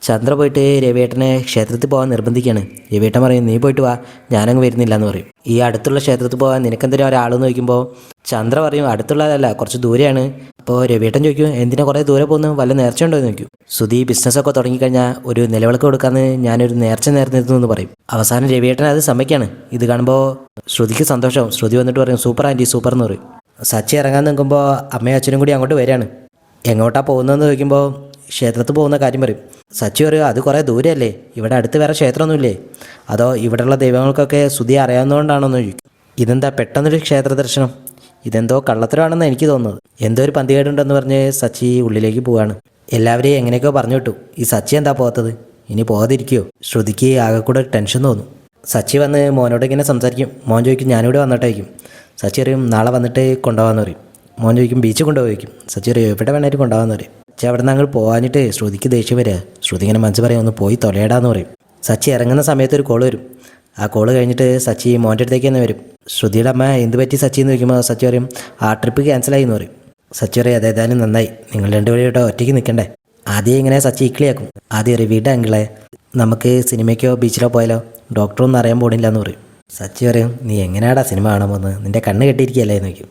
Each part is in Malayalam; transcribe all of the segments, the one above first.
ചന്ദ്ര പോയിട്ട് രവിയേട്ടനെ ക്ഷേത്രത്തിൽ പോകാൻ നിർബന്ധിക്കുകയാണ്. രവിയേട്ടൻ പറയും, നീ പോയിട്ട് വാ, ഞാനങ്ങ് വരുന്നില്ല എന്ന് പറയും. ഈ അടുത്തുള്ള ക്ഷേത്രത്തിൽ പോകാൻ നിനക്കെന്തിനാ ഒരാളെന്ന് ചോദിക്കുമ്പോൾ ചന്ദ്ര പറയും, അടുത്തുള്ളതല്ല, കുറച്ച് ദൂരെയാണ്. അപ്പോൾ രവിയേട്ടൻ ചോദിക്കും, എന്തിനാ കുറേ ദൂരെ പോകുന്നു, വല്ല നേർച്ച ഉണ്ടോ എന്ന് ചോദിക്കും. സുധി ബിസിനസ്സൊക്കെ തുടങ്ങിക്കഴിഞ്ഞാൽ ഒരു നിലവിളക്ക് കൊടുക്കാമെന്ന് ഞാനൊരു നേർച്ച നേർന്നിരുന്നു എന്ന് പറയും. അവസാനം രവിയേട്ടൻ അത് സമ്മതിക്കാണ്. ഇത് കാണുമ്പോൾ ശ്രുതിക്ക് സന്തോഷവും. ശ്രുതി വന്നിട്ട് പറയും, സൂപ്പർ ആൻറ്റി, സൂപ്പർ എന്ന് പറയും. സച്ചി ഇറങ്ങാൻ നിൽക്കുമ്പോൾ അമ്മയും അച്ഛനും കൂടി അങ്ങോട്ട് വരികയാണ്. എങ്ങോട്ടാ പോകുന്നതെന്ന് ചോദിക്കുമ്പോൾ ക്ഷേത്രത്തിൽ പോകുന്ന കാര്യം പറയും. സച്ചി പറയും, അത് കുറേ ദൂരമല്ലേ, ഇവിടെ അടുത്ത് വേറെ ക്ഷേത്രമൊന്നുമില്ലേ, അതോ ഇവിടെയുള്ള ദൈവങ്ങൾക്കൊക്കെ ശ്രുതി അറിയാവുന്നതുകൊണ്ടാണോന്ന് ചോദിക്കും. ഇതെന്താ പെട്ടെന്നൊരു ക്ഷേത്ര ദർശനം, ഇതെന്തോ കള്ളത്തരമാണെന്ന് എനിക്ക് തോന്നുന്നത്. എന്തോ ഒരു പന്തികേടുണ്ടെന്ന് പറഞ്ഞ് സച്ചി ഉള്ളിലേക്ക് പോവാണ്. എല്ലാവരെയും എങ്ങനെയൊക്കെയോ പറഞ്ഞു വിട്ടു. ഈ സച്ചി എന്താ പോകാത്തത്, ഇനി പോകാതിരിക്കുമോ? ശ്രുതിക്ക് ആകെ കൂടെ ടെൻഷൻ തോന്നും. സച്ചി വന്ന് മോനോട് ഇങ്ങനെ സംസാരിക്കും. മോൻ ചോദിക്കും, ഞാനിവിടെ വന്നിട്ടായിരിക്കും. സച്ചി പറയും, നാളെ വന്നിട്ട് കൊണ്ടുപോകാമെന്ന് പറയും. മോൻ ചോദിക്കും, ബീച്ചിൽ കൊണ്ടുപോയിരിക്കും. സച്ചി പറയും, എവിടെ വേണേലും കൊണ്ടുപോകാമെന്ന് പറയും. പക്ഷേ അവിടെ നിന്ന് അങ്ങ് പോകാനിട്ട് ശ്രുതിക്ക് ദേഷ്യം വരിക. ശ്രുതി ഇങ്ങനെ മനസ്സ് പറയും, ഒന്ന് പോയി തൊലയിടാന്ന് പറയും. സച്ചി ഇറങ്ങുന്ന സമയത്ത് ഒരു കോള് വരും. ആ കോള് കഴിഞ്ഞിട്ട് സച്ചി മോൻ്റെ അടുത്തേക്ക് തന്നെ വരും. ശ്രുതിയുടെ അമ്മ എന്ത് പറ്റി സച്ചി എന്ന് ചോദിക്കുമ്പോൾ സച്ചി പറയും, ആ ട്രിപ്പ് ക്യാൻസലായി എന്ന് പറയും. സച്ചി പറയും, അതേതായാലും നന്നായി, നിങ്ങൾ രണ്ടുപേരും ഇവിടെ ഒറ്റയ്ക്ക് നിൽക്കണ്ടേ. ആദ്യം ഇങ്ങനെ സച്ചി ഇക്ലിയാക്കും. ആദ്യം ഒരു വീട് അങ്കിളെ, നമുക്ക് സിനിമയ്ക്കോ ബീച്ചിലോ പോയാലോ, ഡോക്ടറൊന്നും അറിയാൻ പോണില്ല എന്ന് പറയും. സച്ചി പറയും, നീ എങ്ങനെയാടാ സിനിമ കാണാൻ പോകുന്നത്, നിൻ്റെ കണ്ണ് കെട്ടിയിരിക്കുകയല്ലേ എന്ന് ചോദിക്കും.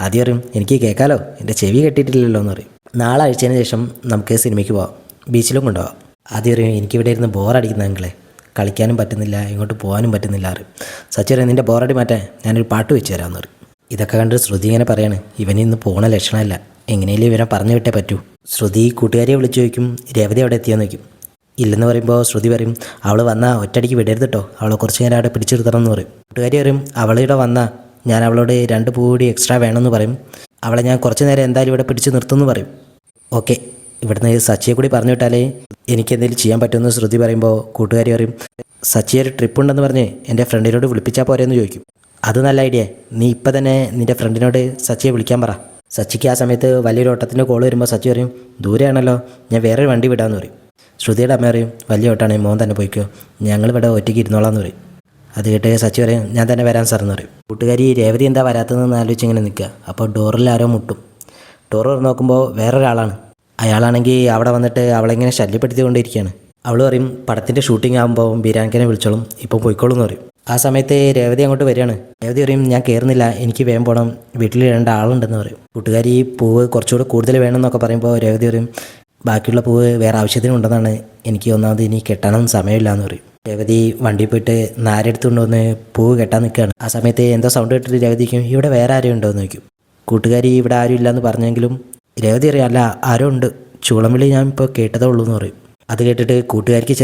ആദ്യം പറയും, എനിക്ക് കേൾക്കാലോ, എൻ്റെ ചെവി കെട്ടിയിട്ടില്ലല്ലോ എന്ന് പറയും. നാളെ അഴിച്ചതിന് ശേഷം നമുക്ക് സിനിമയ്ക്ക് പോവാം, ബീച്ചിലും കൊണ്ടുപോകാം. ആദ്യം പറയും, എനിക്കിവിടെ ഇരുന്ന് ബോറടിക്കുന്ന അങ്കിളെ, കളിക്കാനും പറ്റുന്നില്ല, ഇങ്ങോട്ട് പോകാനും പറ്റുന്നില്ല അറിയും. സച്ചി പറയും, നിൻ്റെ ബോറടി മാറ്റാൻ ഞാനൊരു പാട്ട് വെച്ച് തരാമെന്ന് പറയും. ഇതൊക്കെ കണ്ട് ശ്രുതി ഇങ്ങനെ പറയാണ്, ഇവനിന്ന് പോണ ലക്ഷണമല്ല, എങ്ങനെയും ഇവനെ പറഞ്ഞു വിട്ടേ പറ്റൂ. ശ്രുതി കൂട്ടുകാരിയെ വിളിച്ചു ചോദിക്കും, രേവതി അവിടെ എത്തിയെന്ന് ചോദിക്കും. ഇല്ലെന്ന് പറയുമ്പോൾ ശ്രുതി പറയും, അവൾ വന്നാൽ ഒറ്റയടിക്ക് വിടരുത് കേട്ടോ, അവളെ കുറച്ച് നേരം അവിടെ പിടിച്ചെടുത്തണം എന്ന് പറയും. കൂട്ടുകാരി പറയും, അവളിവിടെ വന്നാൽ ഞാൻ അവളോട് 2 പൂ കൂടി എക്സ്ട്രാ വേണമെന്ന് പറയും, അവളെ ഞാൻ കുറച്ച് നേരം എന്തായാലും ഇവിടെ പിടിച്ച് നിർത്തുമെന്ന് പറയും. ഓക്കെ, ഇവിടുന്ന് സച്ചിയെ കൂടി പറഞ്ഞു വിട്ടാലേ എനിക്ക് എന്തെങ്കിലും ചെയ്യാൻ പറ്റുമെന്ന് ശ്രുതി പറയുമ്പോൾ കൂട്ടുകാരി പറയും, സച്ചി ഒരു ട്രിപ്പ് ഉണ്ടെന്ന് പറഞ്ഞ് എൻ്റെ ഫ്രണ്ടിനോട് വിളിപ്പിച്ചാൽ പോരെയെന്ന് ചോദിക്കും. അത് നല്ല ഐഡിയ, നീ ഇപ്പം തന്നെ നിൻ്റെ ഫ്രണ്ടിനോട് സച്ചിയെ വിളിക്കാൻ പറ. സച്ചിക്ക് ആ സമയത്ത് വലിയൊരു ഓട്ടത്തിൻ്റെ കോൾ വരുമ്പോൾ സച്ചി പറയും, ദൂരെയാണല്ലോ, ഞാൻ വേറൊരു വണ്ടി വിടാമെന്ന് പറയും. ശ്രുതിയുടെ അമ്മ പറയും, വലിയ ഓട്ടാണ്, മോൻ തന്നെ പോയിക്കോ, ഞങ്ങളിവിടെ ഒറ്റയ്ക്ക് ഇരുന്നോളാന്ന് പറയും. അത് കേട്ട് സച്ചി പറയും, ഞാൻ തന്നെ വരാൻ സാറെന്ന് പറയും. കൂട്ടുകാരി രേവതി എന്താ വരാത്തതെന്ന് ആലോചിച്ച് ഇങ്ങനെ നിൽക്കുക. അപ്പോൾ ഡോറിൽ ആരോ മുട്ടും. ഡോർ തുറന്ന് നോക്കുമ്പോൾ വേറൊരാളാണ്. അയാളാണെങ്കിൽ അവിടെ വന്നിട്ട് അവളെങ്ങനെ ശല്യപ്പെടുത്തിക്കൊണ്ടിരിക്കുകയാണ്. അവൾ പറയും, പടത്തിൻ്റെ ഷൂട്ടിംഗ് ആകുമ്പോൾ ബീരാൻകനെ വിളിച്ചോളും, ഇപ്പോൾ പോയിക്കോളും എന്ന് പറയും. ആ സമയത്ത് രേവതി അങ്ങോട്ട് വരികയാണ്. രേവതി പറയും, ഞാൻ കയറുന്നില്ല, എനിക്ക് വേഗം പോകണം, വീട്ടിൽ 2 ആളുണ്ടെന്ന് പറയും. കൂട്ടുകാരി പൂവ് കുറച്ചുകൂടെ കൂടുതൽ വേണമെന്നൊക്കെ പറയുമ്പോൾ രേവതി പറയും, ബാക്കിയുള്ള പൂവ് വേറെ ആവശ്യത്തിനുണ്ടെന്നാണ്, എനിക്ക് ഒന്നാമത് ഇനി കെട്ടാനൊന്നും സമയമില്ല എന്ന് പറയും. രേവതി വണ്ടിയിൽ പോയിട്ട് നാരെടുത്തുകൊണ്ട് വന്ന് പൂവ് കെട്ടാൻ നിൽക്കുകയാണ്. ആ സമയത്ത് എന്തോ സൗണ്ട് കേട്ടിട്ട് രേവതിക്കും, ഇവിടെ വേറെ ആരും ഉണ്ടോ എന്ന് ചോദിക്കും. കൂട്ടുകാരി ഇവിടെ ആരും ഇല്ലയെന്ന് പറഞ്ഞെങ്കിലും രേവതി അറിയാം, അല്ല ആരോ ഉണ്ട്, ചൂളംവിളി ഞാൻ ഇപ്പോൾ കേട്ടതേ ഉള്ളൂ എന്ന് പറയും. അത് കേട്ടിട്ട് കൂട്ടുകാരിക്ക്